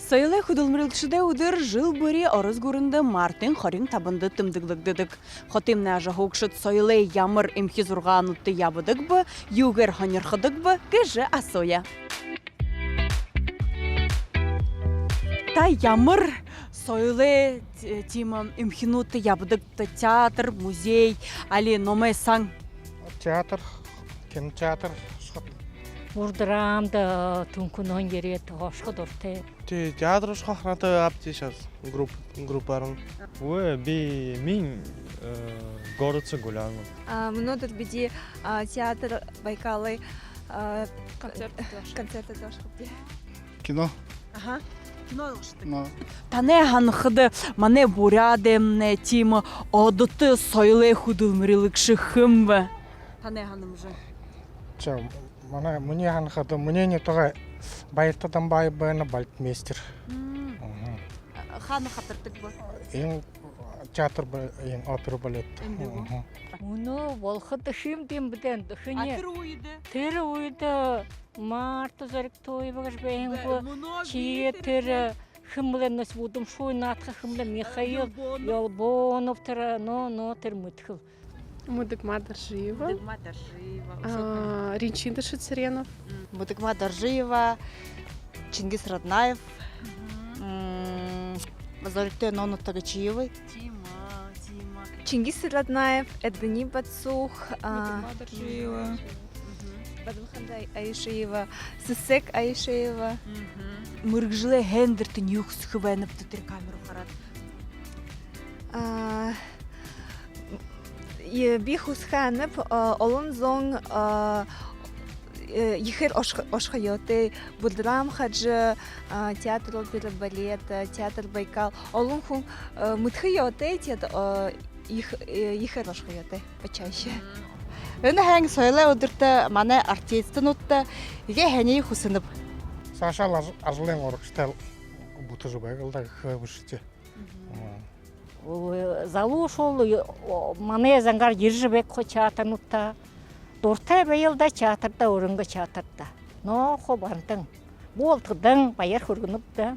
Сойлы худылмырылшыда удыр жыл бөре орыз көрінді мартын хорин табынды тымдыглыгдыдык. Хотимна жахукшыт сойлы ямыр имхизурған утты ябыдык бы, югер хонерхыдык бы, кыжы асоя. Та ямыр сойлы тима имхинутты ябыдык театр, музей, али номай сан. Театр, кинотеатр. Урдрамда тункунон ерет хошходорте. Театр шахната апти сейчас группарың. Ой, би мин городцы гуляну. Много биди театр Байкалы концерты тоже. Кино. Ага. Кино Но. Тане ханхыды мане буряды тима одыты сойлы худылмырылыкшы хымбы. Тане ханым же. Че, мне ханхады, мне не только байыртадан бай бәні бальтмейстер. Ханы хатыртык бы. Ең театр, ең опера балет. Муну волхыды шимден биден дышыне. Атыр уйды. Тыры уйды марты зарик той багаж бәйін бұ. Чиетір хымлен нос будым шойнатқа хымлен Михаил Ялбонов тыры, но тыр мытхыл. Мудыгма Доржиева, Дыгма Доржиева. Ринчин Шицеренов. Мудыгма Доржиева, Чингис Раднаев, Зорите Нону Тагачиевой. Тима. Чингис Раднаев, Эдгани Бацух, Доржиева. Бадылхандай Айшиева, Сысек Айшиева. Мыргжилы хендертін юқсы хывайнып тұтыр камеру қарат. Бихусханып, олон зон ехер ошхайоты, Будрам хаджы, театр опера балет, театр Байкал. Олон хун мытхайоты, ехер ошхайоты почаще. Өні хәң сойлы өдірті маны артистін ұтты, еге хәней хусынып. Сашал азлен оркстел бутыжы байгылда хыбышыте. Залу шол мане зангар ержібек хо театрнутта. Дорта бәйілда театрда, өрінгі театрда. Но хо бантың. Болтыдың, байыр хүргініпті.